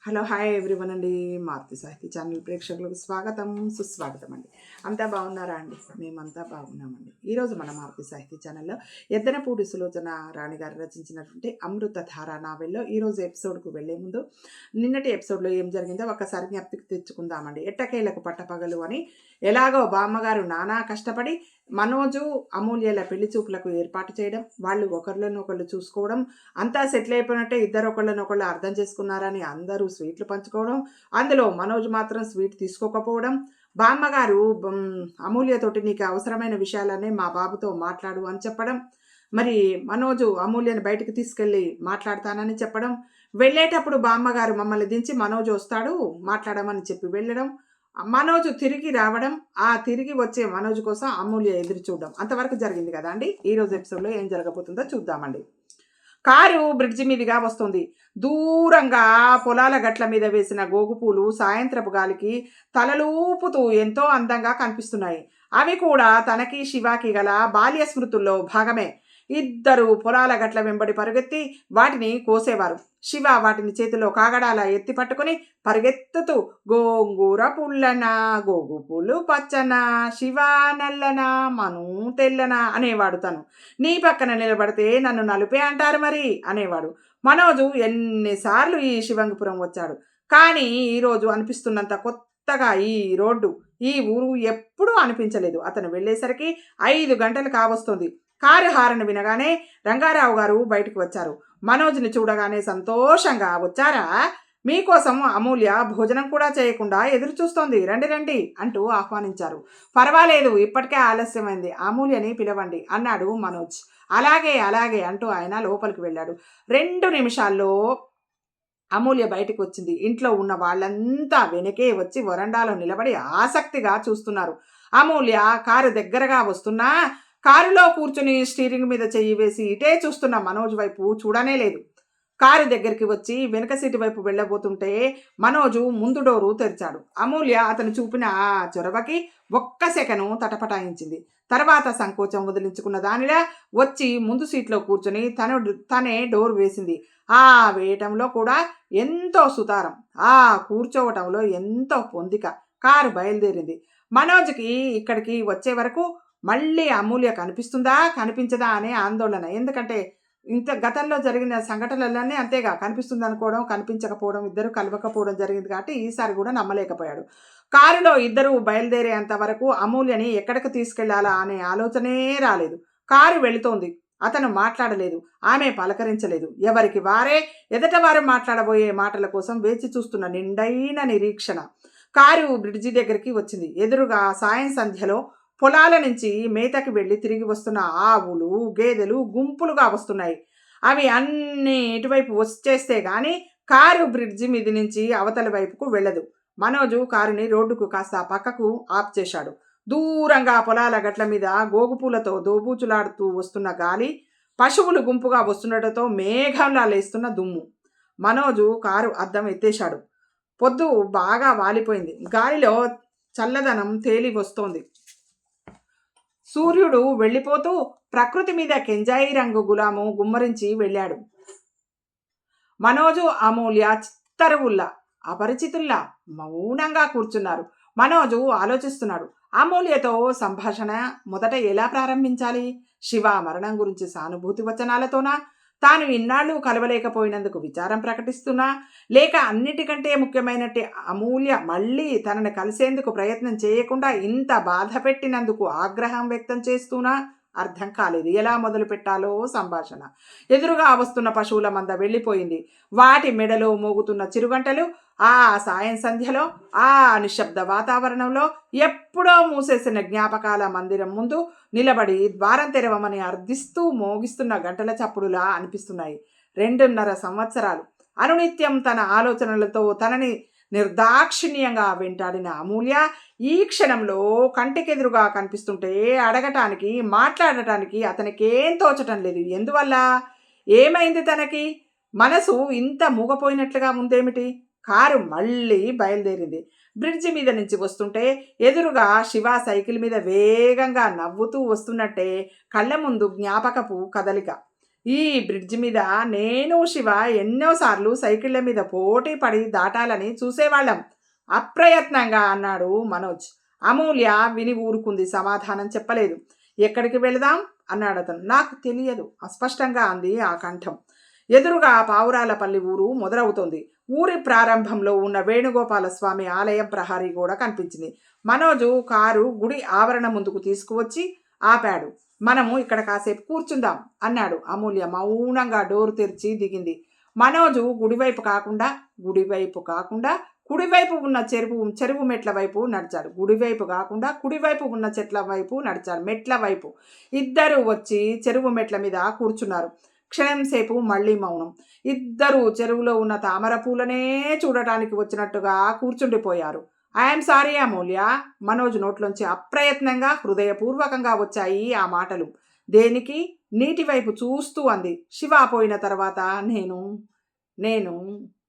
Hello hi everyone అండి. మారుతి సాహితీ channel ప్రేక్షకులకు స్వాగతం సుస్వాగతం అండి. అంతా బాగున్నారా అండి? మేమంతా బాగున్నామండి. ఈరోజు మన మారుతి సాహితీ ఛానల్లో ఎద్దనపూడి సులోచన రాణి గారు రచించినటువంటి అమృతధార నావెల్లో ఈరోజు ఎపిసోడ్కు వెళ్లే ముందు నిన్నటి ఎపిసోడ్లో ఏం జరిగిందో ఒకసారి జ్ఞప్తికి తెచ్చుకుందామండి. ఎట్టకేలకు పట్టపగలు అని ఎలాగో బామ్మగారు నానా కష్టపడి మనోజు అమూల్యల పెళ్లి చూపులకు ఏర్పాటు చేయడం, వాళ్ళు ఒకళ్ళనొకళ్ళు చూసుకోవడం, అంతా సెటిల్ అయిపోయినట్టే ఇద్దరు ఒకళ్ళనొకళ్ళు అర్థం చేసుకున్నారని అందరూ స్వీట్లు పంచుకోవడం, అందులో మనోజ్ మాత్రం స్వీట్ తీసుకోకపోవడం, బామ్మగారు అమూల్యతోటి నీకు అవసరమైన విషయాలనే మా బాబుతో మాట్లాడు అని చెప్పడం, మరి మనోజు అమూల్యని బయటకు తీసుకెళ్ళి మాట్లాడతానని చెప్పడం, వెళ్ళేటప్పుడు బామ్మగారు మమ్మల్ని దించి మనోజ్ వస్తాడు మాట్లాడమని చెప్పి వెళ్ళడం, మనోజు తిరిగి రావడం, ఆ తిరిగి వచ్చే మనోజు కోసం అమూల్య ఎదురు చూడడం అంతవరకు జరిగింది కదా అండి. ఈరోజు ఎపిసోడ్లో ఏం జరగబోతుందో చూద్దామండి. కారు బ్రిడ్జి మీదుగా వస్తుంది. దూరంగా పొలాల గట్ల మీద వేసిన గోగుపూలు సాయంత్రపు గాలికి తలలూపుతూ ఎంతో అందంగా కనిపిస్తున్నాయి. అవి కూడా తనకి శివాకి గల బాల్య స్మృతుల్లో భాగమే. ఇద్దరు పొలాల గట్ల వెంబడి పరుగెత్తి వాటిని కోసేవారు. శివ వాటిని చేతిలో కాగడాల ఎత్తి పట్టుకుని పరిగెత్తుతూ గోంగూర పుల్లనా, గోగు పూలు పచ్చనా, శివ నల్లనా, మను తెల్లనా అనేవాడు. తను నీ పక్కన నిలబడితే నన్ను నలుపే అంటారు మరి అనేవాడు. మనోజు ఎన్నిసార్లు ఈ శివంగిపురం వచ్చాడు, కానీ ఈరోజు అనిపిస్తున్నంత కొత్తగా ఈ రోడ్డు, ఈ ఊరు ఎప్పుడూ అనిపించలేదు. అతను వెళ్ళేసరికి 5 గంటలు కావస్తుంది. కారు హారను వినగానే రంగారావు గారు బయటకు వచ్చారు. మనోజ్ని చూడగానే సంతోషంగా, వచ్చారా, మీకోసం అమూల్య భోజనం కూడా చేయకుండా ఎదురు చూస్తోంది, రండి రండి అంటూ ఆహ్వానించారు. పర్వాలేదు, ఇప్పటికే ఆలస్యమైంది, అమూల్యని పిలవండి అన్నాడు మనోజ్. అలాగే అలాగే అంటూ ఆయన లోపలికి వెళ్ళాడు. 2 నిమిషాల్లో అమూల్య బయటకు వచ్చింది. ఇంట్లో ఉన్న వాళ్ళంతా వెనకే వచ్చి వరండాలో నిలబడి ఆసక్తిగా చూస్తున్నారు. అమూల్య కారు దగ్గరగా వస్తున్నా కారులో కూర్చుని స్టీరింగ్ మీద చెయ్యి వేసి ఇటే చూస్తున్న మనోజ్ వైపు చూడనే లేదు. కారు దగ్గరికి వచ్చి వెనక సీటు వైపు వెళ్ళబోతుంటే మనోజు ముందు డోరు తెరిచాడు. అమూల్య అతను చూపిన ఆ చొరవకి ఒక్క సెకను తటపటాయించింది. తర్వాత సంకోచం వదిలించుకున్న దానిలా వచ్చి ముందు సీట్లో కూర్చొని తనే డోర్ వేసింది. ఆ వేయటంలో కూడా ఎంతో సుతారం, ఆ కూర్చోవటంలో ఎంతో పొందిక. కారు బయలుదేరింది. మనోజ్కి ఇక్కడికి వచ్చే వరకు మళ్ళీ అమూల్య కనిపిస్తుందా కనిపించదా అనే ఆందోళన. ఎందుకంటే ఇంత గతంలో జరిగిన సంఘటనలన్నీ అంతేగా, కనిపిస్తుంది అనుకోవడం, కనిపించకపోవడం, ఇద్దరు కలవకపోవడం జరిగింది కాబట్టి ఈసారి కూడా నమ్మలేకపోయాడు. కారులో ఇద్దరు బయలుదేరేంత వరకు అమూల్యని ఎక్కడికి తీసుకెళ్లాలా అనే ఆలోచనే రాలేదు. కారు వెళుతోంది. అతను మాట్లాడలేదు, ఆమె పలకరించలేదు. ఎవరికి వారే ఎదట వారు మాట్లాడబోయే మాటల కోసం వేచి చూస్తున్న నిండైన నిరీక్షణ. కారు బ్రిడ్జి దగ్గరికి వచ్చింది. ఎదురుగా సాయం సంధ్యలో పొలాల నుంచి మేతకి వెళ్ళి తిరిగి వస్తున్న ఆవులు, గేదెలు గుంపులుగా వస్తున్నాయి. అవి అన్నీ ఇటువైపు వచ్చేస్తే గాని కారు బ్రిడ్జి మీద నుంచి అవతల వైపుకు వెళ్ళదు. మనోజు కారుని రోడ్డుకు కాస్త పక్కకు ఆఫ్ చేశాడు. దూరంగా పొలాల గట్ల మీద గోగుపూలతో దోబూచులాడుతూ వస్తున్న గాలి, పశువులు గుంపుగా వస్తుండటంతో మేఘంలా లేస్తున్న దుమ్ము. మనోజు కారు అద్దం ఎత్తేశాడు. పొద్దు బాగా వాలిపోయింది. గాలిలో చల్లదనం తేలి వస్తోంది. సూర్యుడు వెళ్ళిపోతూ ప్రకృతి మీద కెంజాయి రంగు గులాము గుమ్మరించి వెళ్ళాడు. మనోజు అమూల్య చిత్తరువుల్లా, అపరిచితుల్లా మౌనంగా కూర్చున్నారు. మనోజు ఆలోచిస్తున్నాడు. అమూల్యతో సంభాషణ మొదట ఎలా ప్రారంభించాలి? శివ మరణం గురించి సానుభూతి వచనాలతోనా, తాను ఇన్నాళ్ళు కలవలేకపోయినందుకు విచారం ప్రకటిస్తున్నా, లేక అన్నిటికంటే ముఖ్యమైనట్టు అమూల్య మళ్ళీ తనను కలిసేందుకు ప్రయత్నం చేయకుండా ఇంత బాధ పెట్టినందుకు ఆగ్రహం వ్యక్తం చేస్తూనా? అర్థం కాలేదు. ఎలా మొదలు పెట్టాలో సంభాషణ. ఎదురుగా వస్తున్న పశువుల మంద వెళ్ళిపోయింది. వాటి మెడలో మోగుతున్న చిరుగంటలు ఆ సాయం సంధ్యలో, ఆ నిశ్శబ్ద వాతావరణంలో ఎప్పుడో మూసేసిన జ్ఞాపకాల మందిరం ముందు నిలబడి ద్వారం తెరవమని అర్థిస్తూ మోగిస్తున్న గంటల చప్పుడులా అనిపిస్తున్నాయి. 2.5 సంవత్సరాలు అనునిత్యం తన ఆలోచనలతో తనని నిర్దాక్షిణ్యంగా వెంటాడిన అమూల్య ఈ క్షణంలో కంటికెదురుగా కనిపిస్తుంటే అడగటానికి, మాట్లాడటానికి అతనికేం తోచటం లేదు. ఎందువల్ల? ఏమైంది తనకి? మనసు ఇంత మూగపోయినట్లుగా ఉందేమిటి? కారు మళ్ళీ బయలుదేరింది. బ్రిడ్జి మీద నుంచి వస్తుంటే ఎదురుగా శివ సైకిల్ మీద వేగంగా నవ్వుతూ వస్తున్నట్టే కళ్ళ ముందు జ్ఞాపకపు కదలిక. ఈ బ్రిడ్జి మీద నేను శివ ఎన్నోసార్లు సైకిళ్ళ మీద పోటీ పడి దాటాలని చూసేవాళ్ళం, అప్రయత్నంగా అన్నాడు మనోజ్. అమూల్య విని ఊరుకుంది, సమాధానం చెప్పలేదు. ఎక్కడికి వెళదాం అన్నాడు అతను. నాకు తెలియదు, అస్పష్టంగా అంది ఆ కంఠం. ఎదురుగా పావురాలపల్లి ఊరు మొదలవుతోంది. ఊరి ప్రారంభంలో ఉన్న వేణుగోపాల స్వామి ఆలయం ప్రహరీ కూడా కనిపించింది. మనోజు కారు గుడి ఆవరణ ముందుకు తీసుకువచ్చి ఆపాడు. మనము ఇక్కడ కాసేపు కూర్చుందాం అన్నాడు. అమూల్య మౌనంగా డోరు తెరిచి దిగింది. మనోజు గుడివైపు కాకుండా కుడివైపు ఉన్న చెరువు మెట్ల వైపు నడిచాడు. గుడివైపు కాకుండా కుడివైపు ఉన్న చెట్ల వైపు నడిచాడు, మెట్ల వైపు. ఇద్దరు వచ్చి చెరువు మెట్ల మీద కూర్చున్నారు. క్షణం సేపు మళ్ళీ మౌనం. ఇద్దరు చెరువులో ఉన్న తామర పూలనే చూడటానికి వచ్చినట్టుగా కూర్చుండిపోయారు. ఐఎమ్ సారీ అమూల్య. మనోజ్ నోట్లోంచి అప్రయత్నంగా హృదయపూర్వకంగా వచ్చాయి ఆ మాటలు. దేనికి? నీటి వైపు చూస్తూ అంది. శివ పోయిన తర్వాత నేను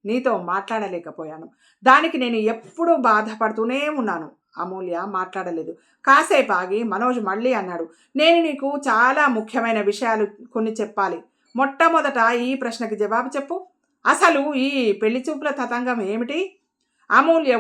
నీతో మాట్లాడలేకపోయాను. దానికి నేను ఎప్పుడూ బాధపడుతూనే ఉన్నాను. అమూల్య మాట్లాడలేదు. కాసేపు ఆగి మనోజ్ మళ్ళీ అన్నాడు. నేను నీకు చాలా ముఖ్యమైన విషయాలు కొన్ని చెప్పాలి. మొట్టమొదట ఈ ప్రశ్నకి జవాబు చెప్పు. అసలు ఈ పెళ్లి చూపుల తతంగం ఏమిటి? అమూల్య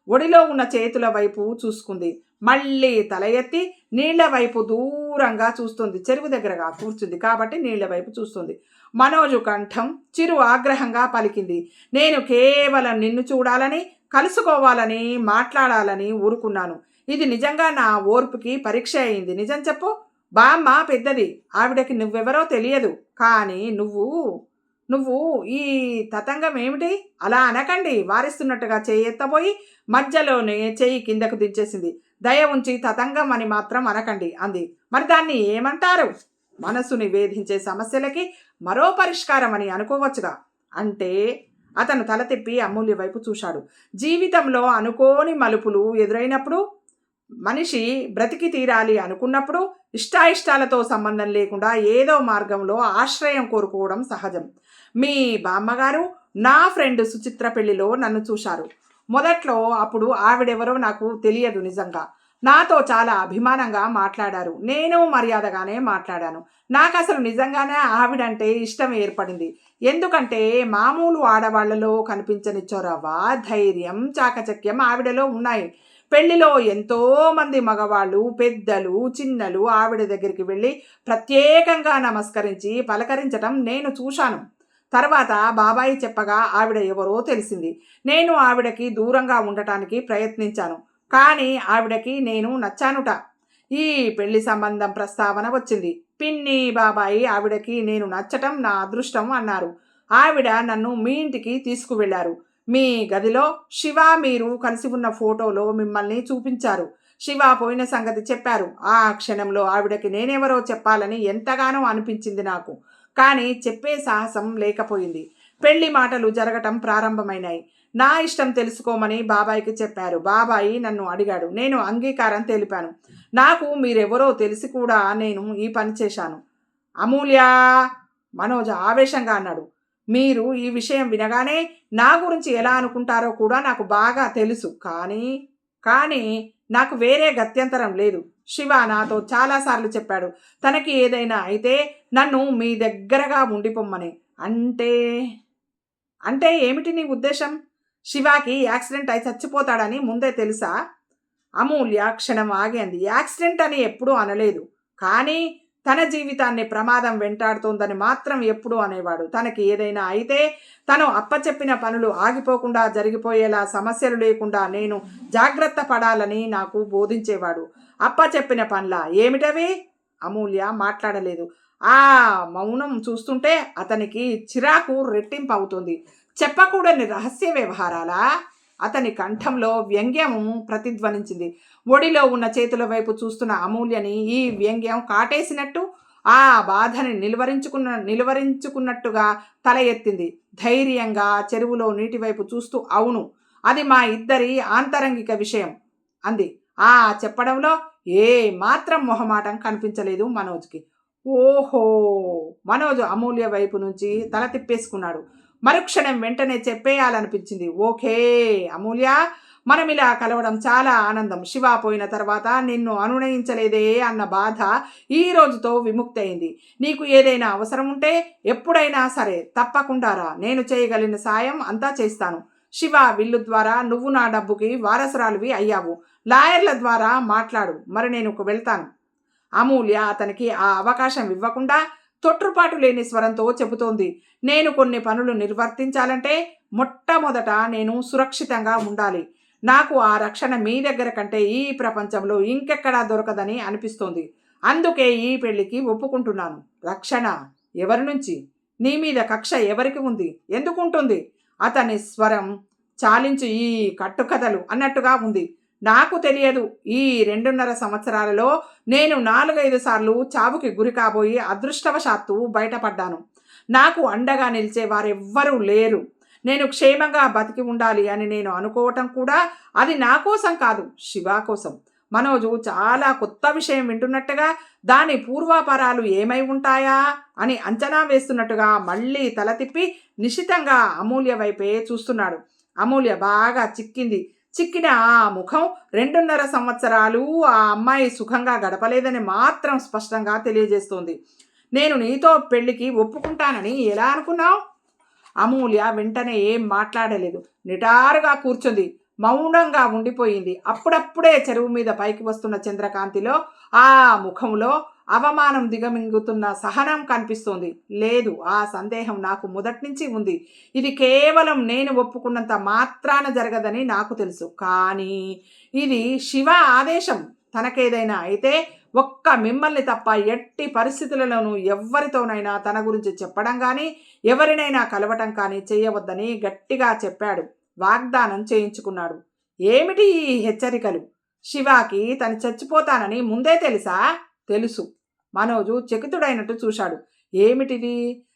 ఒడిలో ఉన్న చేతుల వైపు చూసుకుంది. మళ్ళీ తల ఎత్తి నీళ్ల వైపు దూరంగా చూస్తుంది. చెరువు దగ్గరగా కూర్చుంది కాబట్టి నీళ్ల వైపు చూస్తుంది. మనోజు కంఠం చిరు ఆగ్రహంగా పలికింది. నేను కేవలం నిన్ను చూడాలని, కలుసుకోవాలని, మాట్లాడాలని ఊరుకున్నాను. ఇది నిజంగా నా ఓర్పుకి పరీక్ష అయింది. నిజం చెప్పు. బామ్మ పెద్దది, ఆవిడకి నువ్వెవరో తెలియదు. కానీ నువ్వు ఈ తతంగం ఏమిటి? అలా అనకండి. వారిస్తున్నట్టుగా చెయ్యి ఎత్తబోయి మధ్యలోనే చెయ్యి కిందకు దించేసింది. దయ ఉంచి తతంగం అని మాత్రం అనకండి అంది. మరి దాన్ని ఏమంటారు? మనసుని వేధించే సమస్యలకి మరో పరిష్కారం అని అనుకోవచ్చుగా. అంటే అతను తల తిప్పి అమూల్య వైపు చూశాడు. జీవితంలో అనుకోని మలుపులు ఎదురైనప్పుడు, మనిషి బ్రతికి తీరాలి అనుకున్నప్పుడు ఇష్టాయిష్టాలతో సంబంధం లేకుండా ఏదో మార్గంలో ఆశ్రయం కోరుకోవడం సహజం. మీ బామ్మగారు నా ఫ్రెండ్ సుచిత్ర పెళ్లిలో నన్ను చూశారు. మొదట్లో అప్పుడు ఆవిడెవరో నాకు తెలియదు. నిజంగా నాతో చాలా అభిమానంగా మాట్లాడారు. నేను మర్యాదగానే మాట్లాడాను. నాకు అసలు నిజంగానే ఆవిడంటే ఇష్టం ఏర్పడింది. ఎందుకంటే మామూలు ఆడవాళ్లలో కనిపించని చొరవ, ధైర్యం, చాకచక్యం ఆవిడలో ఉన్నాయి. పెళ్లిలో ఎంతోమంది మగవాళ్ళు, పెద్దలు, చిన్నలు ఆవిడ దగ్గరికి వెళ్ళి ప్రత్యేకంగా నమస్కరించి పలకరించటం నేను చూశాను. తర్వాత బాబాయి చెప్పగా ఆవిడ ఎవరో తెలిసింది. నేను ఆవిడకి దూరంగా ఉండటానికి ప్రయత్నించాను. కానీ ఆవిడకి నేను నచ్చానుట. ఈ పెళ్లి సంబంధం ప్రస్తావన వచ్చింది. పిన్ని, బాబాయి ఆవిడకి నేను నచ్చటం నా అదృష్టం అన్నారు. ఆవిడ నన్ను మీ ఇంటికి తీసుకువెళ్లారు. మీ గదిలో శివ మీరు కలిసి ఉన్న ఫోటోలో మిమ్మల్ని చూపించారు. శివ పోయిన సంగతి చెప్పారు. ఆ క్షణంలో ఆవిడకి నేనెవరో చెప్పాలని ఎంతగానో అనిపించింది నాకు. కానీ చెప్పే సాహసం లేకపోయింది. పెళ్లి మాటలు జరగటం ప్రారంభమైనాయి. నా ఇష్టం తెలుసుకోమని బాబాయికి చెప్పారు. బాబాయి నన్ను అడిగాడు. నేను అంగీకారం తెలిపాను. నాకు మీరెవరో తెలిసి కూడా నేను ఈ పని చేశాను. అమూల్య, మనోజ్ ఆవేశంగా అన్నాడు. మీరు ఈ విషయం వినగానే నా గురించి ఎలా అనుకుంటారో కూడా నాకు బాగా తెలుసు. కానీ నాకు వేరే గత్యంతరం లేదు. శివ నాతో చాలాసార్లు చెప్పాడు, తనకి ఏదైనా అయితే నన్ను మీ దగ్గరగా ఉండిపోమ్మని. అంటే ఏమిటి నీ ఉద్దేశం? శివాకి యాక్సిడెంట్ అయి చచ్చిపోతాడని ముందే తెలుసా? అమూల్య క్షణం ఆగి అంది. యాక్సిడెంట్ అని ఎప్పుడూ అనలేదు. కానీ తన జీవితాన్ని ప్రమాదం వెంటాడుతోందని మాత్రం ఎప్పుడూ అనేవాడు. తనకి ఏదైనా అయితే తను అప్పచెప్పిన పనులు ఆగిపోకుండా జరిగిపోయేలా, సమస్యలు లేకుండా నేను జాగ్రత్త పడాలని నాకు బోధించేవాడు. అప్పచెప్పిన పనులా? ఏమిటవి? అమూల్య మాట్లాడలేదు. ఆ మౌనం చూస్తుంటే అతనికి చిరాకు రెట్టింపు అవుతుంది. చెప్పకూడని రహస్య వ్యవహారాలా? అతని కంఠంలో వ్యంగ్యము ప్రతిధ్వనించింది. ఒడిలో ఉన్న చేతుల వైపు చూస్తున్న అమూల్యని ఈ వ్యంగ్యం కాటేసినట్టు, ఆ బాధని నిలువరించుకున్నట్టుగా తల ఎత్తింది. ధైర్యంగా చెరువులో నీటి వైపు చూస్తూ, అవును, అది మా ఇద్దరి ఆంతరంగిక విషయం అంది. ఆ చెప్పడంలో ఏ మాత్రం మొహమాటం కనిపించలేదు మనోజ్కి. ఓహో! మనోజ్ అమూల్య వైపు నుంచి తల తిప్పేసుకున్నాడు. మరుక్షణం వెంటనే చెప్పేయాలనిపించింది. ఓకే అమూల్య, మనం ఇలా కలవడం చాలా ఆనందం. శివ పోయిన తర్వాత నిన్ను అనునయించలేదే అన్న బాధ ఈ రోజుతో విముక్తి అయింది. నీకు ఏదైనా అవసరం ఉంటే ఎప్పుడైనా సరే తప్పకుండా రా. నేను చేయగలిగిన సాయం అంతా చేస్తాను. శివ, విల్లు ద్వారా నువ్వు నా డబ్బుకి వారసురాలివి అయ్యావు. లాయర్ల ద్వారా మాట్లాడు. మరి నేను వెళ్తాను. అమూల్య అతనికి ఆ అవకాశం ఇవ్వకుండా తొట్టుపాటు లేని స్వరంతో చెబుతోంది. నేను కొన్ని పనులు నిర్వర్తించాలంటే మొట్టమొదట నేను సురక్షితంగా ఉండాలి. నాకు ఆ రక్షణ మీ దగ్గర కంటే ఈ ప్రపంచంలో ఇంకెక్కడా దొరకదని అనిపిస్తోంది. అందుకే ఈ పెళ్లికి ఒప్పుకుంటున్నాను. రక్షణ ఎవరి నుంచి? నీ మీద కక్ష ఎవరికి ఉంది? ఎందుకుంటుంది? అతని స్వరం చాలించు ఈ కట్టుకథలు అన్నట్టుగా ఉంది. నాకు తెలియదు. ఈ 2.5 సంవత్సరాలలో నేను 4-5 సార్లు చావుకి గురి కాబోయి అదృష్టవశాత్తు బయటపడ్డాను. నాకు అండగా నిలిచే వారెవ్వరూ లేరు. నేను క్షేమంగా బతికి ఉండాలి అని నేను అనుకోవటం కూడా అది నా కోసం కాదు, శివ కోసం. మనోజు చాలా కొత్త విషయం వింటున్నట్టుగా దాని పూర్వాపరాలు ఏమై ఉంటాయా అని అంచనా వేస్తున్నట్టుగా మళ్ళీ తల తిప్పి నిశితంగా అమూల్య వైపే చూస్తున్నాడు. అమూల్య బాగా చిక్కిన ఆ ముఖం 2.5 సంవత్సరాలు ఆ అమ్మాయి సుఖంగా గడపలేదని మాత్రం స్పష్టంగా తెలియజేస్తోంది. నేను నీతో పెళ్లికి ఒప్పుకుంటానని ఎలా అనుకున్నావు? అమూల్య వెంటనే ఏం మాట్లాడలేదు. నిటారుగా కూర్చుంది. మౌనంగా ఉండిపోయింది. అప్పుడప్పుడే చెరువు మీద పైకి వస్తున్న చంద్రకాంతిలో ఆ ముఖంలో అవమానం దిగమింగుతున్న సహనం కనిపిస్తోంది. లేదు, ఆ సందేహం నాకు మొదటి నుంచి ఉంది. ఇది కేవలం నేను ఒప్పుకున్నంత మాత్రాన జరగదని నాకు తెలుసు. కానీ ఇది శివ ఆదేశం. తనకేదైనా అయితే ఒక్క మిమ్మల్ని తప్ప ఎట్టి పరిస్థితులలోనూ ఎవరితోనైనా తన గురించి చెప్పడం కానీ ఎవరినైనా కలవటం కానీ చేయవద్దని గట్టిగా చెప్పాడు. వాగ్దానం చేయించుకున్నాడు. ఏమిటి ఈ హెచ్చరికలు? శివాకి తను చచ్చిపోతానని ముందే తెలుసా? తెలుసు. మనోజు చకితుడైనట్టు చూశాడు. ఏమిటిది?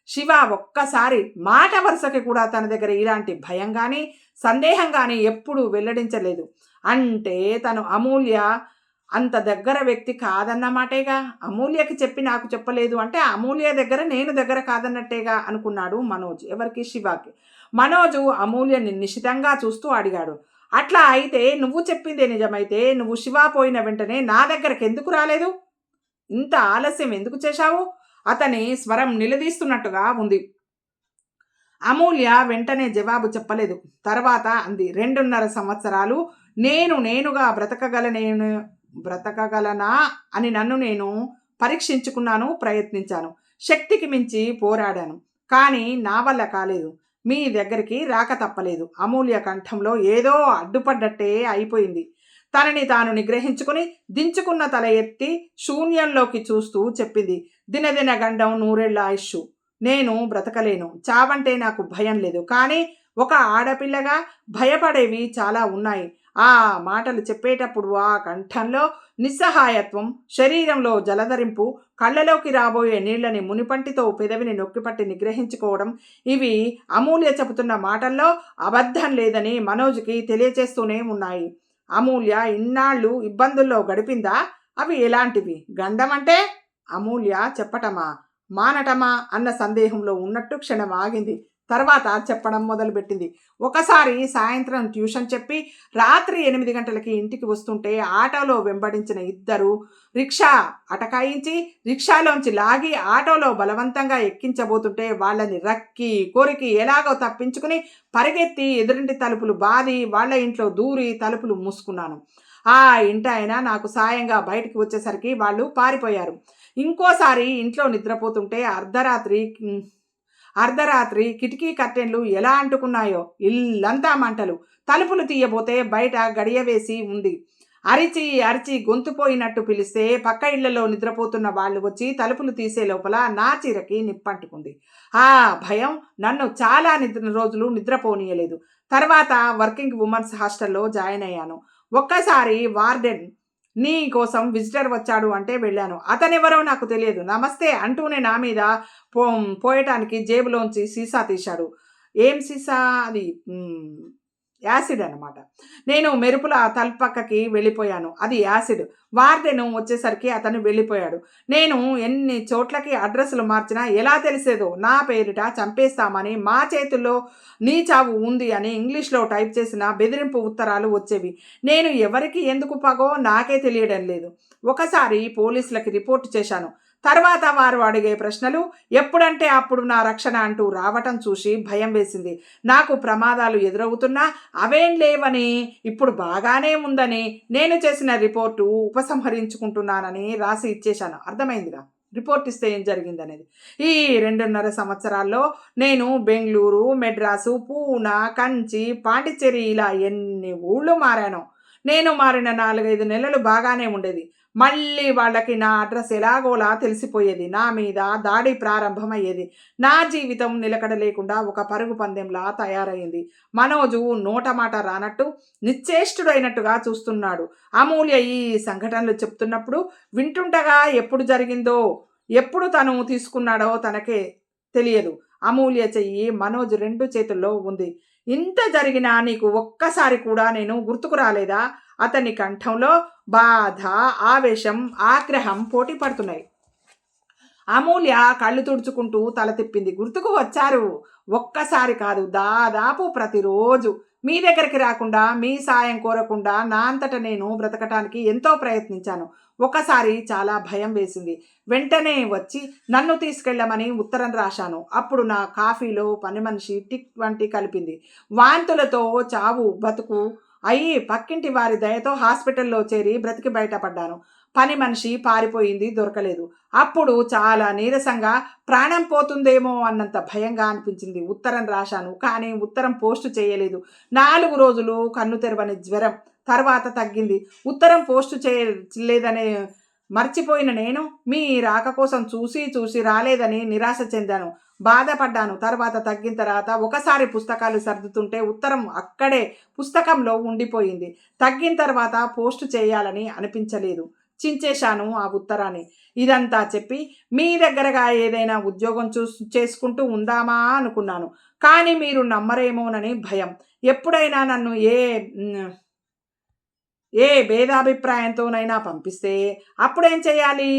శివ ఒక్కసారి మాట వరుసకి కూడా తన దగ్గర ఇలాంటి భయం కానీ సందేహం కానీ ఎప్పుడూ వెల్లడించలేదు. అంటే తను అమూల్య అంత దగ్గర వ్యక్తి కాదన్నమాటేగా. అమూల్యకి చెప్పి నాకు చెప్పలేదు అంటే అమూల్య దగ్గర నేను దగ్గర కాదన్నట్టేగా అనుకున్నాడు మనోజ్. ఎవరికి? శివాకి. మనోజు అమూల్యని నిశితంగా చూస్తూ అడిగాడు. అట్లా అయితే నువ్వు చెప్పిందే నిజమైతే నువ్వు శివ పోయిన వెంటనే నా దగ్గరకు ఎందుకు రాలేదు? ఇంత ఆలస్యం ఎందుకు చేశావు? అతని స్వరం నిలదీస్తున్నట్టుగా ఉంది. అమూల్య వెంటనే జవాబు చెప్పలేదు. తర్వాత అంది, 2.5 సంవత్సరాలు నేనుగా బ్రతకగలనా అని నన్ను నేను పరీక్షించుకున్నాను, ప్రయత్నించాను. శక్తికి మించి పోరాడాను. కానీ నా వల్ల కాలేదు. మీ దగ్గరికి రాక తప్పలేదు. అమూల్య కంఠంలో ఏదో అడ్డుపడ్డట్టే అయిపోయింది. తనని తాను నిగ్రహించుకుని దించుకున్న తల ఎత్తి శూన్యంలోకి చూస్తూ చెప్పింది. దినదిన గండం 100 ఏళ్ల ఆయుష్. నేను బ్రతకలేను. చావంటే నాకు భయం లేదు. కానీ ఒక ఆడపిల్లగా భయపడేవి చాలా ఉన్నాయి. ఆ మాటలు చెప్పేటప్పుడు ఆ కంఠంలో నిస్సహాయత్వం, శరీరంలో జలధరింపు, కళ్ళలోకి రాబోయే నీళ్లని మునిపంటితో పెదవిని నొక్కిపట్టి నిగ్రహించుకోవడం, ఇవి అమూల్య చెబుతున్న మాటల్లో అబద్ధం లేదని మనోజ్కి తెలియచేస్తూనే ఉన్నాయి. అమూల్య ఇన్నాళ్ళు ఇబ్బందుల్లో గడిపిందా? అవి ఎలాంటివి? గండం అంటే అమూల్య చెప్పటమా మానటమా అన్న సందేహంలో ఉన్నట్టు క్షణం ఆగింది. తర్వాత చెప్పడం మొదలుపెట్టింది. ఒకసారి సాయంత్రం ట్యూషన్ చెప్పి రాత్రి 8 గంటలకి ఇంటికి వస్తుంటే ఆటోలో వెంబడించిన ఇద్దరు రిక్షా అటకాయించి రిక్షాలోంచి లాగి ఆటోలో బలవంతంగా ఎక్కించబోతుంటే వాళ్ళని రక్కి కొరికి ఎలాగో తప్పించుకుని పరిగెత్తి ఎదురింటి తలుపులు బాది వాళ్ళ ఇంట్లో దూరి తలుపులు మూసుకున్నాను. ఆ ఇంటి ఆయన నాకు సాయంగా బయటికి వచ్చేసరికి వాళ్ళు పారిపోయారు. ఇంకోసారి ఇంట్లో నిద్రపోతుంటే అర్ధరాత్రి కిటికీ కర్టెన్లు ఎలా అంటుకున్నాయో, ఇల్లంతా మంటలు. తలుపులు తీయబోతే బయట గడియ వేసి ఉంది. అరిచి గొంతుపోయినట్టు పిలిస్తే పక్క ఇళ్లలో నిద్రపోతున్న వాళ్ళు వచ్చి తలుపులు తీసే లోపల నా చీరకి నిప్పంటుకుంది. ఆ భయం నన్ను చాలా రోజులు నిద్రపోనీయలేదు. తర్వాత వర్కింగ్ ఉమెన్స్ హాస్టల్లో జాయిన్ అయ్యాను. ఒక్కసారి వార్డెన్ నీ కోసం విజిటర్ వచ్చాడు అంటే వెళ్ళాను. అతనెవరో నాకు తెలియదు. నమస్తే అంటూనే నా మీద పోయటానికి జేబులోంచి సీసా తీశాడు. ఏం సీసా అది? యాసిడ్ అనమాట. నేను మెరుపుల తలపక్కకి వెళ్ళిపోయాను. అది యాసిడ్. వార్డెను వచ్చేసరికి అతను వెళ్ళిపోయాడు. నేను ఎన్ని చోట్లకి అడ్రస్లు మార్చినా ఎలా తెలిసేదో నా పేరిట చంపేస్తామని, మా చేతుల్లో నీ చావు ఉంది అని ఇంగ్లీష్లో టైప్ చేసిన బెదిరింపు ఉత్తరాలు వచ్చేవి. నేను ఎవరికి ఎందుకు పగో నాకే తెలియడం లేదు. ఒకసారి పోలీసులకి రిపోర్ట్ చేశాను. తర్వాత వారు అడిగే ప్రశ్నలు ఎప్పుడంటే అప్పుడు నా రక్షణ అంటూ రావటం చూసి భయం వేసింది. నాకు ప్రమాదాలు ఎదురవుతున్నా అవేం లేవని, ఇప్పుడు బాగానే ఉందని, నేను చేసిన రిపోర్టు ఉపసంహరించుకుంటున్నానని రాసి ఇచ్చేశాను. అర్థమైందిగా రిపోర్ట్ ఇస్తే ఏం జరిగిందనేది. ఈ 2.5 సంవత్సరాల్లో నేను బెంగళూరు, మెడ్రాసు, పూనా, కంచి, పాండిచ్చేరి ఇలా ఎన్ని ఊళ్ళు మారానో. నేను మారిన 4-5 నెలలు బాగానే ఉండేది. మళ్ళీ వాళ్ళకి నా అడ్రస్ ఎలాగోలా తెలిసిపోయేది. నా మీద దాడి ప్రారంభమయ్యేది. నా జీవితం నిలకడ లేకుండా ఒక పరుగు పందెంలా తయారైంది. మనోజు నోటమాట రానట్టు నిశ్చేష్టుడైనట్టుగా చూస్తున్నాడు. అమూల్య ఈ సంఘటనలు చెప్తున్నప్పుడు వింటుండగా ఎప్పుడు జరిగిందో, ఎప్పుడు తను తీసుకున్నాడో తనకే తెలియదు. అమూల్య చెయ్యి మనోజ్ 2 చేతుల్లో ఉంది. ఇంత జరిగినా నీకు ఒక్కసారి కూడా నేను గుర్తుకు రాలేదా? అతని కంఠంలో బాధ, ఆవేశం, ఆగ్రహం పోటీ పడుతున్నాయి. అమూల్య కళ్ళు తుడుచుకుంటూ తల తిప్పింది. గుర్తుకు వచ్చారు. ఒక్కసారి కాదు, దాదాపు ప్రతిరోజు. మీ దగ్గరికి రాకుండా, మీ సాయం కోరకుండా నా అంతట నేను బ్రతకటానికి ఎంతో ప్రయత్నించాను. ఒకసారి చాలా భయం వేసింది. వెంటనే వచ్చి నన్ను తీసుకెళ్ళమని ఉత్తరం రాశాను. అప్పుడు నా కాఫీలో పని మనిషి టిక్ వంటి కలిపింది. వాంతులతో చావు బతుకు అయ్యి పక్కింటి వారి దయతో హాస్పిటల్లో చేరి బ్రతికి బయటపడ్డాను. పని మనిషి పారిపోయింది, దొరకలేదు. అప్పుడు చాలా నీరసంగా ప్రాణం పోతుందేమో అన్నంత భయంగా అనిపించింది. ఉత్తరం రాశాను, కానీ ఉత్తరం పోస్టు చేయలేదు. 4 రోజులు కన్ను తెరవని జ్వరం. తర్వాత తగ్గింది. ఉత్తరం పోస్టు చేయలేదనే మర్చిపోయిన నేను మీ రాక కోసం చూసి చూసి రాలేదని నిరాశ చెందాను, బాధపడ్డాను. తర్వాత తగ్గిన తర్వాత ఒకసారి పుస్తకాలు సర్దుతుంటే ఉత్తరం అక్కడే పుస్తకంలో ఉండిపోయింది. తగ్గిన తర్వాత పోస్టు చేయాలని అనిపించలేదు, చించేశాను ఆ ఉత్తరాన్ని. ఇదంతా చెప్పి మీ దగ్గరగా ఏదైనా ఉద్యోగం చేసుకుంటూ ఉందామా అనుకున్నాను. కానీ మీరు నమ్మరేమోనని భయం. ఎప్పుడైనా నన్ను ఏ భేదాభిప్రాయంతోనైనా పంపిస్తే అప్పుడేం చేయాలి?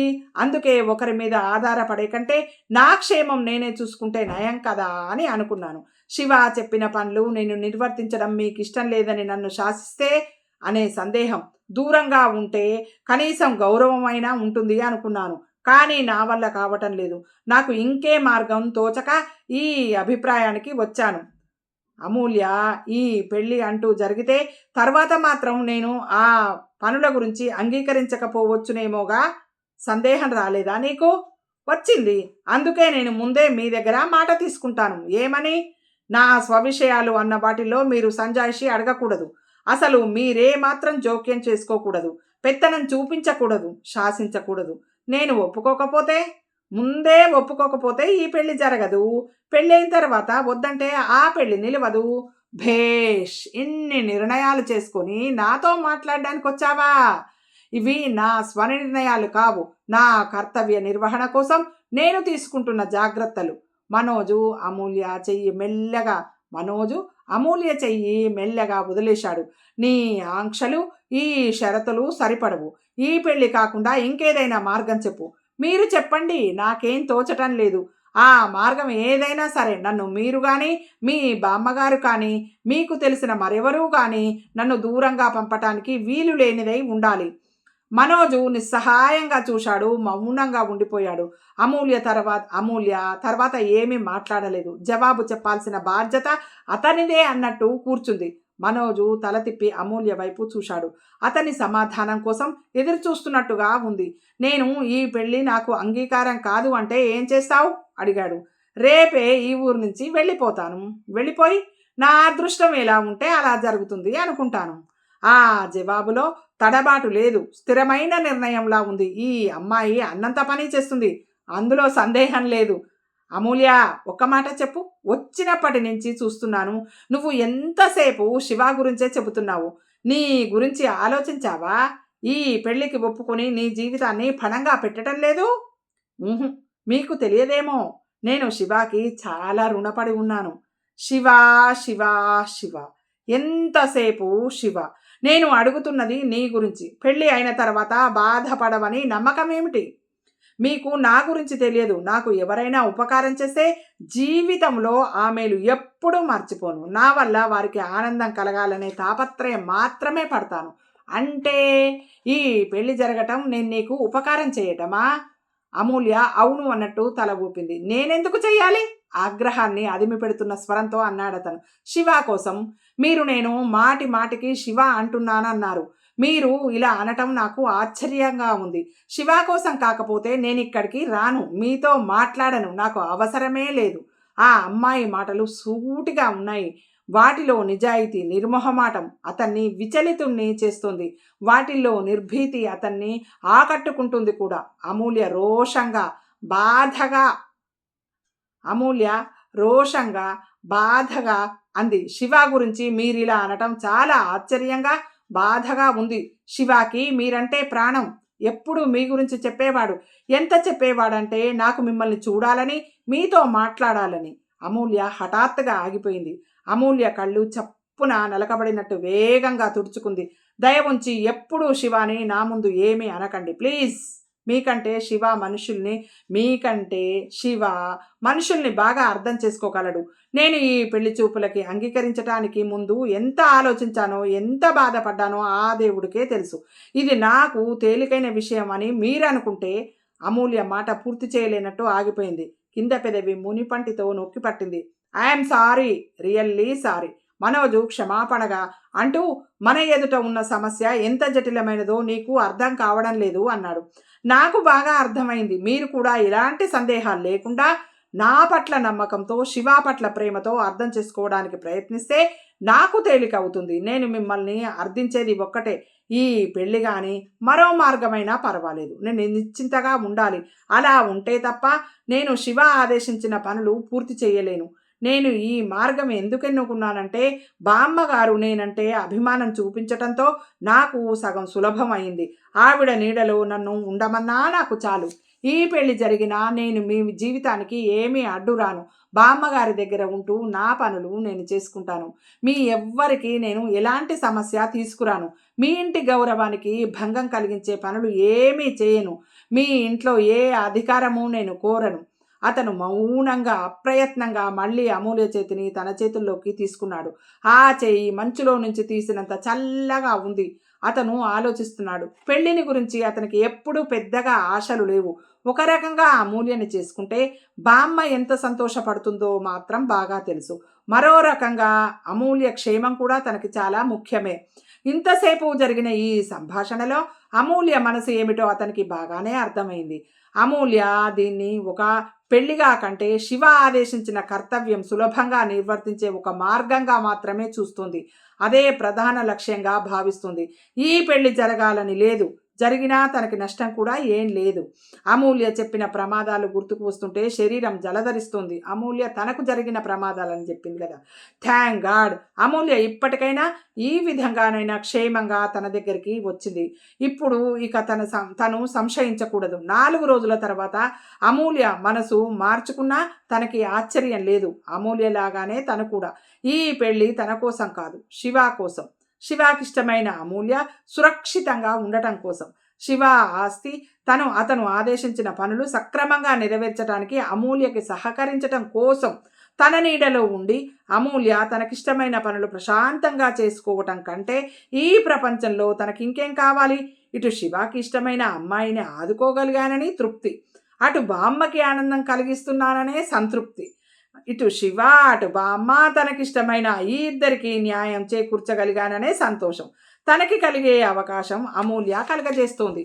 అందుకే ఒకరి మీద ఆధారపడే కంటే నా క్షేమం నేనే చూసుకుంటే నయం కదా అని అనుకున్నాను. శివ చెప్పిన పనులు నేను నిర్వర్తించడం మీకు ఇష్టం లేదని నన్ను శాసిస్తే అనే సందేహం. దూరంగా ఉంటే కనీసం గౌరవమైనా ఉంటుంది అనుకున్నాను. కానీ నా వల్ల కావటం లేదు. నాకు ఇంకే మార్గం తోచక ఈ అభిప్రాయానికి వచ్చాను. అమూల్య ఈ పెళ్ళి అంటూ జరిగితే తర్వాత మాత్రం నేను ఆ పనుల గురించి అంగీకరించకపోవచ్చునేమోగా సందేహం రాలేదా నీకు? వచ్చింది. అందుకే నేను ముందే మీ దగ్గర మాట తీసుకుంటాను. ఏమని? నా స్వవిషయాలు అన్న వాటిల్లో మీరు సంజాయిషి అడగకూడదు. అసలు మీరే మాత్రం జోక్యం చేసుకోకూడదు. పెత్తనం చూపించకూడదు, శాసించకూడదు. నేను ముందే ఒప్పుకోకపోతే ఈ పెళ్లి జరగదు. పెళ్ళైన తర్వాత వద్దంటే ఆ పెళ్లి నిలవదు. భేష్, ఇన్ని నిర్ణయాలు చేసుకొని నాతో మాట్లాడడానికి వచ్చావా? ఇవి నా స్వనిర్ణయాలు కావు, నా కర్తవ్య నిర్వహణ కోసం నేను తీసుకుంటున్న జాగ్రత్తలు. మనోజు అమూల్య చెయ్యి మెల్లగా వదిలేశాడు. నీ ఆంక్షలు, ఈ షరతులు సరిపడవు. ఈ పెళ్లి కాకుండా ఇంకేదైనా మార్గం చెప్పు. మీరు చెప్పండి, నాకేం తోచటం లేదు. ఆ మార్గం ఏదైనా సరే నన్ను మీరు కానీ, మీ బామ్మగారు కానీ, మీకు తెలిసిన మరెవరూ కానీ నన్ను దూరంగా పంపటానికి వీలు లేనిదై ఉండాలి. మనోజు నిస్సహాయంగా చూశాడు, మౌనంగా ఉండిపోయాడు. అమూల్య తర్వాత ఏమీ మాట్లాడలేదు. జవాబు చెప్పాల్సిన బాధ్యత అతనిదే అన్నట్టు కూర్చుంది. మనోజు తల తిప్పి అమూల్య వైపు చూశాడు. అతని సమాధానం కోసం ఎదురు చూస్తున్నట్టుగా ఉంది. నేను ఈ పెళ్ళి నాకు అంగీకారం కాదు అంటే ఏం చేస్తావు అడిగాడు. రేపే ఈ ఊరు నుంచి వెళ్ళిపోతాను. వెళ్ళిపోయి నా అదృష్టం ఎలా ఉంటే అలా జరుగుతుంది అనుకుంటాను. ఆ జవాబులో తడబాటు లేదు, స్థిరమైన నిర్ణయంలా ఉంది. ఈ అమ్మాయి అన్నంత పని చేస్తుంది, అందులో సందేహం లేదు. అమూల్య, ఒక్క మాట చెప్పు. వచ్చినప్పటి నుంచి చూస్తున్నాను, నువ్వు ఎంతసేపు శివ గురించే చెబుతున్నావు. నీ గురించి ఆలోచించావా? ఈ పెళ్లికి ఒప్పుకొని నీ జీవితాన్ని పణంగా పెట్టడం లేదు. మీకు తెలియదేమో, నేను శివాకి చాలా రుణపడి ఉన్నాను. శివ శివ శివ, ఎంతసేపు శివ, నేను అడుగుతున్నది నీ గురించి. పెళ్ళి అయిన తర్వాత బాధపడవని నమ్మకం ఏమిటి? మీకు నా గురించి తెలియదు. నాకు ఎవరైనా ఉపకారం చేస్తే జీవితంలో ఆమెలు ఎప్పుడూ మర్చిపోను. నా వల్ల వారికి ఆనందం కలగాలనే తాపత్రయం మాత్రమే పడతాను. అంటే ఈ పెళ్లి జరగటం నేను నీకు ఉపకారం చేయటమా? అమూల్య అవును అన్నట్టు తల ఊపింది. నేనెందుకు చెయ్యాలి? ఆగ్రహాన్ని అదిమి పెడుతున్న స్వరంతో అన్నాడతను. శివ కోసం. మీరు నేను మాటి మాటికి శివ అంటున్నానన్నారు. మీరు ఇలా అనటం నాకు ఆశ్చర్యంగా ఉంది. శివ కోసం కాకపోతే నేను ఇక్కడికి రాను, మీతో మాట్లాడను, నాకు అవసరమే లేదు. ఆ అమ్మాయి మాటలు సూటిగా ఉన్నాయి. వాటిలో నిజాయితీ, నిర్మోహమాటం అతన్ని విచలితుణ్ణి చేస్తుంది. వాటిల్లో నిర్భీతి అతన్ని ఆకట్టుకుంటుంది కూడా. బాధగా అమూల్య రోషంగా బాధగా అంది. శివ గురించి మీరిలా అనటం చాలా ఆశ్చర్యంగా బాధగా ఉంది. శివాకి మీరంటే ప్రాణం. ఎప్పుడు మీ గురించి చెప్పేవాడు. ఎంత చెప్పేవాడంటే నాకు మిమ్మల్ని చూడాలని, మీతో మాట్లాడాలని. అమూల్య హఠాత్తుగా ఆగిపోయింది. అమూల్య కళ్ళు చప్పున నలకబడినట్టు వేగంగా తుడుచుకుంది. దయ ఉంచి ఎప్పుడూ శివాని నా ముందు ఏమీ అనకండి ప్లీజ్. మీకంటే శివ మనుషుల్ని బాగా అర్థం చేసుకోగలడు. నేను ఈ పెళ్లి చూపులకి అంగీకరించడానికి ముందు ఎంత ఆలోచించానో, ఎంత బాధపడ్డానో ఆ దేవుడికే తెలుసు. ఇది నాకు తేలికైన విషయం అని మీరనుకుంటే. అమూల్య మాట పూర్తి చేయలేనట్టు ఆగిపోయింది. కింద పెదవి మునిపంటితో నొక్కి పట్టింది. I'm sorry, really sorry. Manoj క్షమాపణగా అంటూ మన ఎదుట ఉన్న సమస్య ఎంత జటిలమైనదో నీకు అర్థం కావడం లేదు అన్నాడు. నాకు బాగా అర్థమైంది. మీరు కూడా ఇలాంటి సందేహాలు లేకుండా నా పట్ల నమ్మకంతో, శివ పట్ల ప్రేమతో అర్థం చేసుకోవడానికి ప్రయత్నిస్తే నాకు తేలిక అవుతుంది. నేను మిమ్మల్ని అర్థించేది ఒక్కటే, ఈ పెళ్లి కానీ మరో మార్గమైనా పర్వాలేదు. నేను నిశ్చింతగా ఉండాలి. అలా ఉంటే తప్ప నేను శివ ఆదేశించిన పనులు పూర్తి చేయలేను. నేను ఈ మార్గం ఎందుకు ఎన్నుకున్నానంటే బామ్మగారు నేనంటే అభిమానం చూపించటంతో నాకు సగం సులభం అయింది. ఆవిడ నీడలో నన్ను ఉండమన్నా నాకు చాలు. ఈ పెళ్లి జరిగినా నేను మీ జీవితానికి ఏమీ అడ్డురాను. బామ్మగారి దగ్గర ఉంటూ నా పనులు నేను చేసుకుంటాను. మీ ఎవ్వరికి నేను ఎలాంటి సమస్య తీసుకురాను. మీ ఇంటి గౌరవానికి భంగం కలిగించే పనులు ఏమీ చేయను. మీ ఇంట్లో ఏ అధికారము నేను కోరను. అతను మౌనంగా అప్రయత్నంగా మళ్ళీ అమూల్య చేతిని తన చేతుల్లోకి తీసుకున్నాడు. ఆ చేయి మంచులో నుంచి తీసినంత చల్లగా ఉంది. అతను ఆలోచిస్తున్నాడు. పెళ్లిని గురించి అతనికి ఎప్పుడూ పెద్దగా ఆశలు లేవు. ఒక రకంగా అమూల్యని చేసుకుంటే బామ్మ ఎంత సంతోషపడుతుందో మాత్రం బాగా తెలుసు. మరో రకంగా అమూల్య క్షేమం కూడా తనకి చాలా ముఖ్యమే. ఇంతసేపు జరిగిన ఈ సంభాషణలో అమూల్య మనసు ఏమిటో అతనికి బాగానే అర్థమైంది. అమూల్య దీన్ని ఒక పెళ్లిగా కంటే శివ ఆదేశించిన కర్తవ్యం సులభంగా నిర్వర్తించే ఒక మార్గంగా మాత్రమే చూస్తుంది. అదే ప్రధాన లక్ష్యంగా భావిస్తుంది. ఈ పెళ్లి జరగాలని లేదు. జరిగినా తనకి నష్టం కూడా ఏం లేదు. అమూల్య చెప్పిన ప్రమాదాలు గుర్తుకు వస్తుంటే శరీరం జలధరిస్తుంది. అమూల్య తనకు జరిగిన ప్రమాదాలని చెప్పింది కదా. Thank God. అమూల్య ఇప్పటికైనా ఈ విధంగానైనా క్షేమంగా తన దగ్గరికి వచ్చింది. ఇప్పుడు ఇక తను సంశయించకూడదు. 4 రోజుల తర్వాత అమూల్య మనసు మార్చుకున్నా తనకి ఆశ్చర్యం లేదు. అమూల్యలాగానే తను కూడా ఈ పెళ్లి తన కోసం కాదు, శివ కోసం. శివాకిష్టమైన అమూల్య సురక్షితంగా ఉండటం కోసం. శివ ఆస్తి అతను ఆదేశించిన పనులు సక్రమంగా నెరవేర్చడానికి అమూల్యకి సహకరించటం కోసం తన నీడలో ఉండి అమూల్య తనకిష్టమైన పనులు ప్రశాంతంగా చేసుకోవటం కంటే ఈ ప్రపంచంలో తనకి ఇంకేం కావాలి? ఇటు శివాకి ఇష్టమైన అమ్మాయిని ఆదుకోగలిగానని తృప్తి, అటు బామ్మకి ఆనందం కలిగిస్తున్నాననే సంతృప్తి. ఇటు శివ అటు బామ్మ తనకిష్టమైన ఈ ఇద్దరికి న్యాయం చేకూర్చగలిగాననే సంతోషం తనకి కలిగే అవకాశం అమూల్య కలగజేస్తోంది.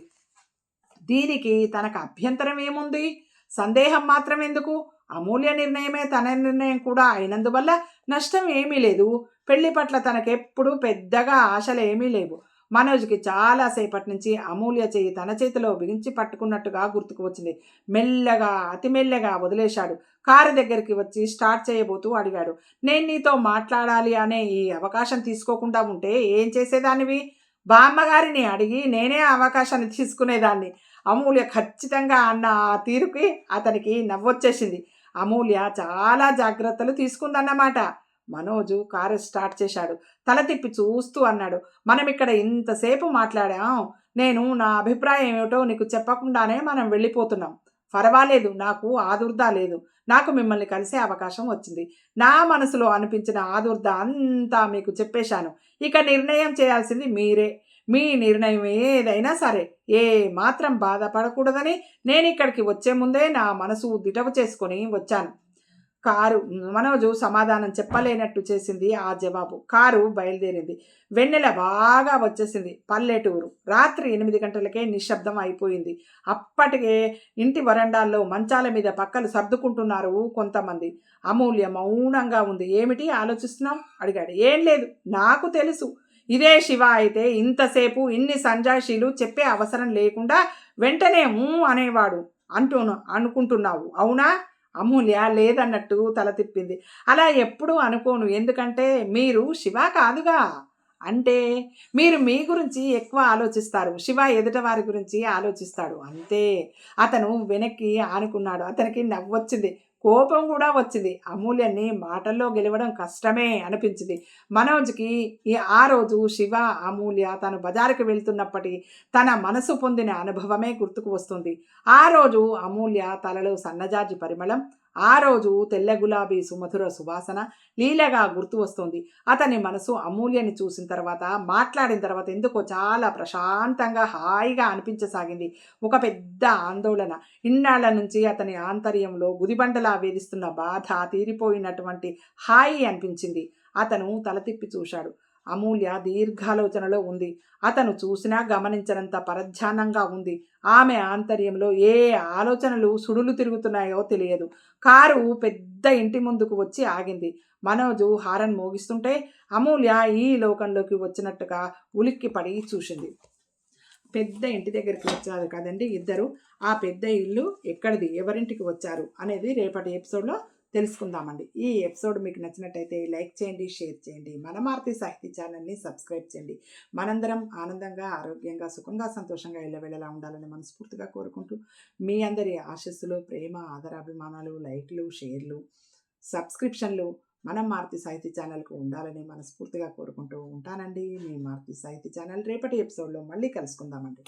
దీనికి తనకు అభ్యంతరం ఏముంది? సందేహం మాత్రం ఎందుకు? అమూల్య నిర్ణయమే తన నిర్ణయం కూడా అయినందువల్ల నష్టం ఏమీ లేదు. పెళ్లి పట్ల తనకెప్పుడు పెద్దగా ఆశలు ఏమీ లేవు. మనోజ్కి చాలాసేపటి నుంచి అమూల్య చెయ్యి తన చేతిలో బిగించి పట్టుకున్నట్టుగా గుర్తుకు వచ్చింది. మెల్లగా అతి మెల్లగా వదిలేశాడు. కారు దగ్గరికి వచ్చి స్టార్ట్ చేయబోతూ అడిగాడు, నేను నీతో మాట్లాడాలి అనే ఈ అవకాశం తీసుకోకుండా ఉంటే ఏం చేసేదానివి? బామ్మగారిని అడిగి నేనే అవకాశాన్ని తీసుకునేదాన్ని. అమూల్య ఖచ్చితంగా అన్న ఆ తీరుకి అతనికి నవ్వొచ్చేసింది. అమూల్య చాలా జాగ్రత్తలు తీసుకుందన్నమాట. మనోజు కారు స్టార్ట్ చేశాడు. తల తిప్పి చూస్తూ అన్నాడు, మనం ఇక్కడ ఇంతసేపు మాట్లాడాం, నేను నా అభిప్రాయం ఏమిటో నీకు చెప్పకుండానే మనం వెళ్ళిపోతున్నాం. పర్వాలేదు, నాకు ఆదుర్దా లేదు. నాకు మిమ్మల్ని కలిసే అవకాశం వచ్చింది. నా మనసులో అనిపించిన ఆదుర్దా అంతా మీకు చెప్పేశాను. ఇక నిర్ణయం చేయాల్సింది మీరే. మీ నిర్ణయం ఏదైనా సరే. ఏ మాత్రం బాధపడకూడదని నేను ఇక్కడికి వచ్చే ముందే నా మనసు దిటవు చేసుకొని వచ్చాను. మనోజు సమాధానం చెప్పలేనట్టు చేసింది ఆ జవాబు. కారు బయలుదేరింది. వెన్నెల బాగా వచ్చేసింది. పల్లెటూరు. రాత్రి 8 గంటలకే నిశ్శబ్దం అయిపోయింది. అప్పటికే ఇంటి వరండాల్లో మంచాల మీద పక్కలు సర్దుకుంటున్నారు కొంతమంది. అమూల్య మౌనంగా ఉంది. ఏమిటి ఆలోచిస్తున్నావు అడిగాడు. ఏం లేదు, నాకు తెలుసు. ఇదే శివ అయితే ఇంతసేపు ఇన్ని సంజాయిషీలు చెప్పే అవసరం లేకుండా వెంటనే అనేవాడు అనుకుంటున్నావు అవునా? అమూల్య లేదన్నట్టు తల తిప్పింది. అలా ఎప్పుడూ అనుకోను. ఎందుకంటే మీరు శివ కాదుగా. అంటే మీరు మీ గురించి ఎక్కువ ఆలోచిస్తారు, శివ ఎదుట వారి గురించి ఆలోచిస్తాడు అంతే. అతను వెనక్కి ఆనుకున్నాడు. అతనికి నవ్వొచ్చింది, కోపం కూడా వచ్చింది. అమూల్యని మాటల్లో గెలవడం కష్టమే అనిపించింది మనోజ్కి. ఆ రోజు శివ, అమూల్య తను బజారుకి వెళ్తున్నప్పటి తన మనసు పొందిన అనుభవమే గుర్తుకు వస్తుంది. ఆ రోజు అమూల్య తలలో సన్నజాజి పరిమళం, ఆ రోజు తెల్ల గులాబీ సుమధుర సువాసన లీలగా గుర్తు వస్తుంది. అతని మనసు అమూల్యని చూసిన తర్వాత, మాట్లాడిన తర్వాత ఎందుకో చాలా ప్రశాంతంగా హాయిగా అనిపించసాగింది. ఒక పెద్ద ఆందోళన, ఇన్నాళ్ల నుంచి అతని ఆంతర్యంలో గుదిబండలా వేధిస్తున్న బాధ తీరిపోయినటువంటి హాయి అనిపించింది. అతను తల తిప్పి చూశాడు. అమూల్య దీర్ఘాలోచనలో ఉంది. అతను చూసినా గమనించనంత పరధ్యానంగా ఉంది. ఆమె ఆంతర్యంలో ఏ ఆలోచనలు సుడులు తిరుగుతున్నాయో తెలియదు. కారు పెద్ద ఇంటి ముందుకు వచ్చి ఆగింది. మనోజు హారన్ మోగిస్తుంటే అమూల్య ఈ లోకంలోకి వచ్చినట్టుగా ఉలిక్కిపడి చూసింది. పెద్ద ఇంటి దగ్గరికి వచ్చారు కదండి ఇద్దరు. ఆ పెద్ద ఇల్లు ఎక్కడిది, ఎవరింటికి వచ్చారు అనేది రేపటి ఎపిసోడ్లో తెలుసుకుందామండి. ఈ ఎపిసోడ్ మీకు నచ్చినట్టయితే లైక్ చేయండి, షేర్ చేయండి. మన మారుతి సాహితీ ఛానల్ని సబ్స్క్రైబ్ చేయండి. మనందరం ఆనందంగా, ఆరోగ్యంగా, సుఖంగా, సంతోషంగా వెళ్ళవేళలా ఉండాలని మనస్ఫూర్తిగా కోరుకుంటూ, మీ అందరి ఆశస్సులు, ప్రేమ, ఆదరాభిమానాలు, లైక్లు, షేర్లు, సబ్స్క్రిప్షన్లు మన మారుతి సాహితీ ఛానల్కు ఉండాలని మనస్ఫూర్తిగా కోరుకుంటూ ఉంటానండి. మీ మారుతి సాహితీ ఛానల్ రేపటి ఎపిసోడ్లో మళ్ళీ కలుసుకుందామండి.